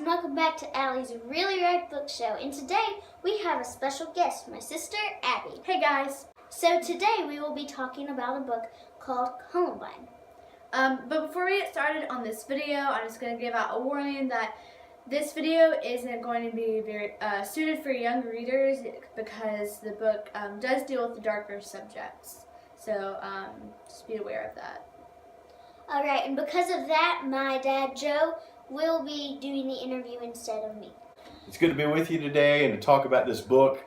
welcome back to Allie's Really Right Book Show. And today we have a special guest, my sister Abby. Hey guys! So today we will be talking about a book called Columbine. But before we get started on this video, I'm just going to give out a warning that this video isn't going to be very suited for young readers because the book does deal with the darker subjects. So just be aware of that. Alright, and because of that, my dad Joe will be doing the interview instead of me. It's good to be with you today and to talk about this book,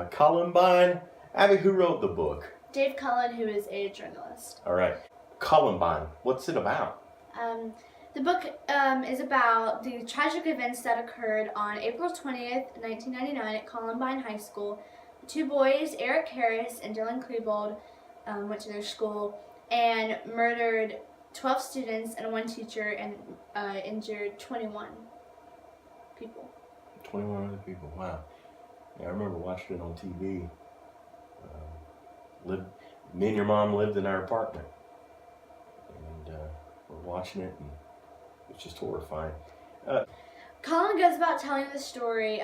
Columbine. Abby, who wrote the book? Dave Cullen, who is a journalist. All right. Columbine, what's it about? The book is about the tragic events that occurred on April 20th, 1999 at Columbine High School. Two boys, Eric Harris and Dylan Klebold, went to their school and murdered 12 students and one teacher and injured 21 people. 21 other people, wow. Yeah, I remember watching it on TV. Me and your mom lived in our apartment. And we're watching it and it's just horrifying. Cullen goes about telling the story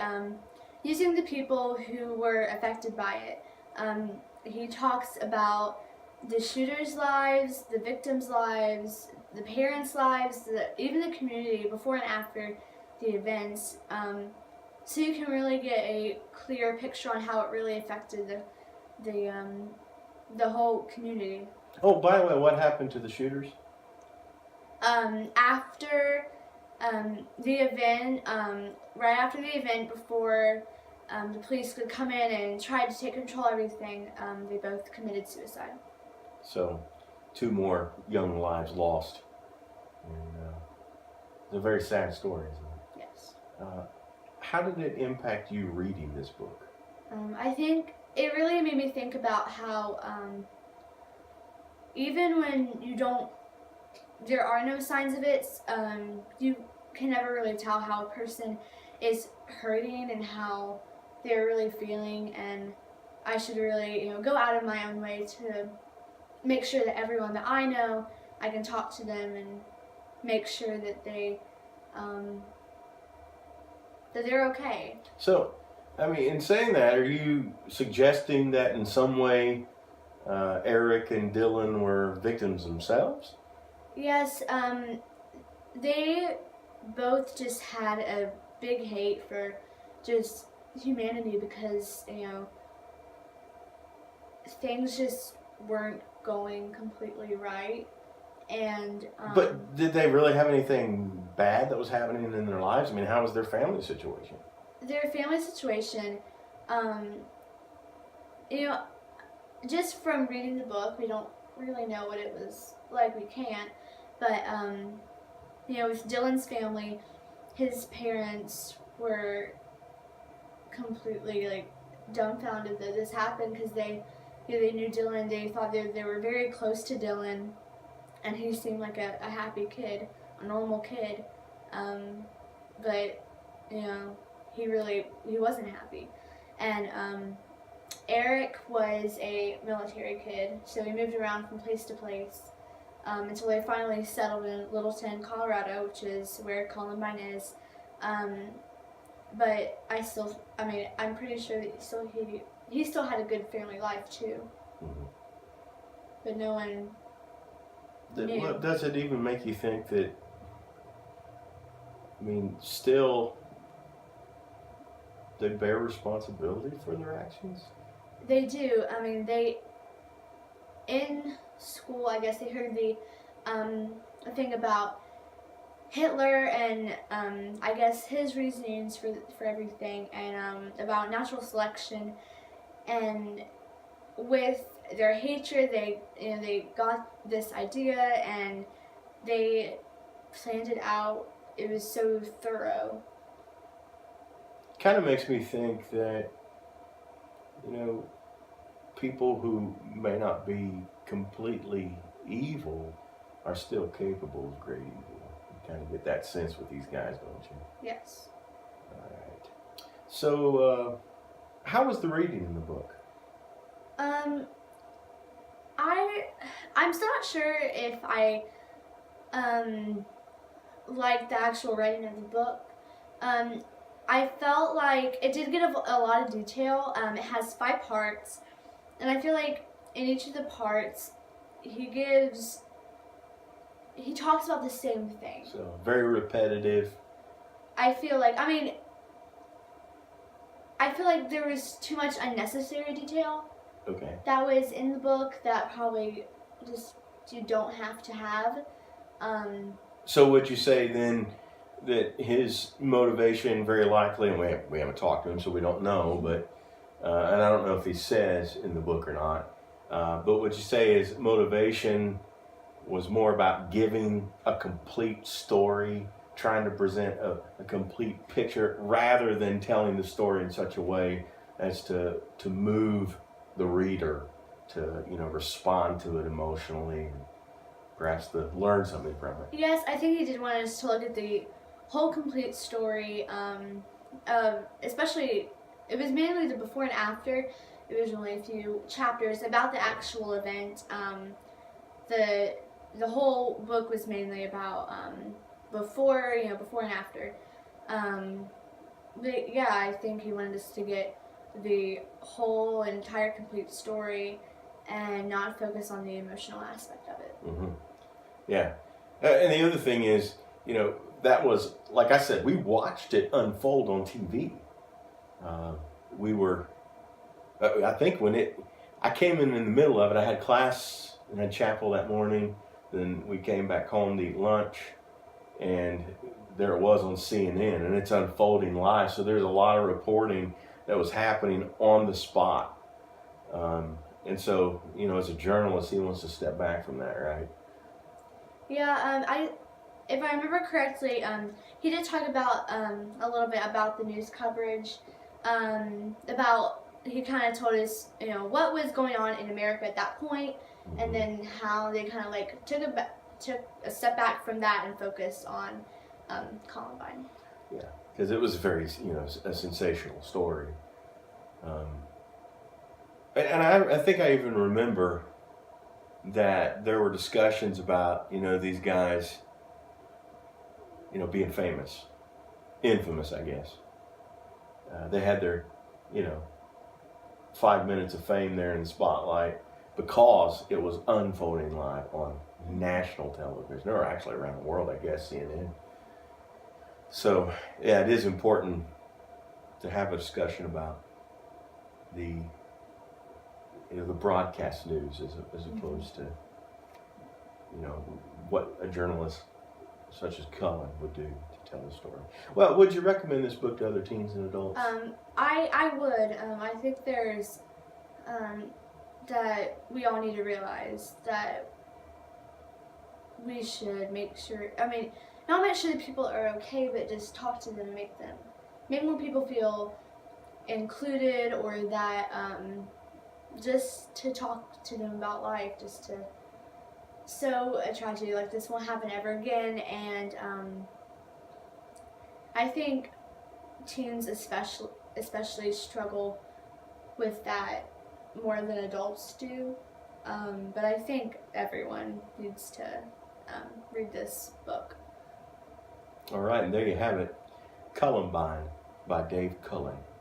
using the people who were affected by it. He talks about the shooters' lives, the victims' lives, the parents' lives, even the community before and after the events, so you can really get a clear picture on how it really affected the whole community. Oh, by the way, what happened to the shooters? After the event, right after the event, before the police could come in and try to take control of everything, they both committed suicide. So, 2 more young lives lost. And it's a very sad story, isn't it? Yes. How did it impact you reading this book? I think it really made me think about how even when there are no signs of it, you can never really tell how a person is hurting and how they're really feeling, and I should really, go out of my own way to make sure that everyone that I know, I can talk to them and make sure that they're okay. So, I mean, in saying that, are you suggesting that in some way Eric and Dylan were victims themselves? Yes, they both just had a big hate for just humanity because, things just weren't going completely right. And but did they really have anything bad that was happening in their lives? I mean, how was their family situation? Their family situation, just from reading the book, we don't really know what it was like. We can't. But, with Dylan's family, his parents were completely, dumbfounded that this happened because they knew Dylan. They thought they were very close to Dylan, and he seemed like a happy kid, a normal kid. But, he wasn't happy. And Eric was a military kid, so he moved around from place to place until they finally settled in Littleton, Colorado, which is where Columbine is. But I'm pretty sure that he still had a good family life too. Mm-hmm. But no one knew. What, does it even make you think that, still they bear responsibility for their actions? They do. In school, I guess they heard the thing about Hitler and I guess his reasonings for everything, and about natural selection, and with their hatred, they got this idea and they planned it out. It was so thorough. Kind of makes me think that, people who may not be completely evil are still capable of great evil. You kind of get that sense with these guys, don't you? Yes. All right. So, how was the reading in the book? I'm still not sure if I like the actual writing of the book, I felt like it did get a lot of detail. It has 5 parts, and I feel like in each of the parts, he talks about the same thing. So very repetitive. I feel like there was too much unnecessary detail Okay. that was in the book that probably just you don't have to have. So would you say then that his motivation very likely, and we haven't talked to him, so we don't know, but and I don't know if he says in the book or not, but would you say his motivation was more about giving a complete story, trying to present a complete picture, rather than telling the story in such a way as to move the reader to respond to it emotionally, and perhaps to learn something from it? Yes, I think he did want us to look at the whole complete story. Especially, it was mainly the before and after. It was only a few chapters about the actual event. The whole book was mainly about before and after. But yeah, I think he wanted us to get the whole entire complete story and not focus on the emotional aspect of it. Mm-hmm. Yeah. And the other thing is, that was, like I said, we watched it unfold on TV. We were, I think I came in the middle of it. I had class and had chapel that morning. Then we came back home to eat lunch, and there it was on CNN, and it's unfolding live. So there's a lot of reporting that was happening on the spot. And so, as a journalist, he wants to step back from that, right? Yeah, if I remember correctly, he did talk about a little bit about the news coverage. He kind of told us, what was going on in America at that point, and then how they kind of like took a step back from that and focused on Columbine. Yeah, because it was very, a sensational story. And I think I even remember that there were discussions about, these guys, being famous, infamous, I guess. They had their, 5 minutes of fame there in the spotlight because it was unfolding live on national television, or actually around the world, I guess, CNN. So, yeah, it is important to have a discussion about the broadcast news as opposed to, what a journalist such as Cullen would do to tell the story. Well, would you recommend this book to other teens and adults? I would. I think there's that we all need to realize that we should make sure. Not make sure that people are okay, but just talk to them, make more people feel included, or that just to talk to them about life, so a tragedy like this won't happen ever again. And I think teens especially struggle with that more than adults do. But I think everyone needs to read this book. All right, and there you have it, Columbine by Dave Cullen.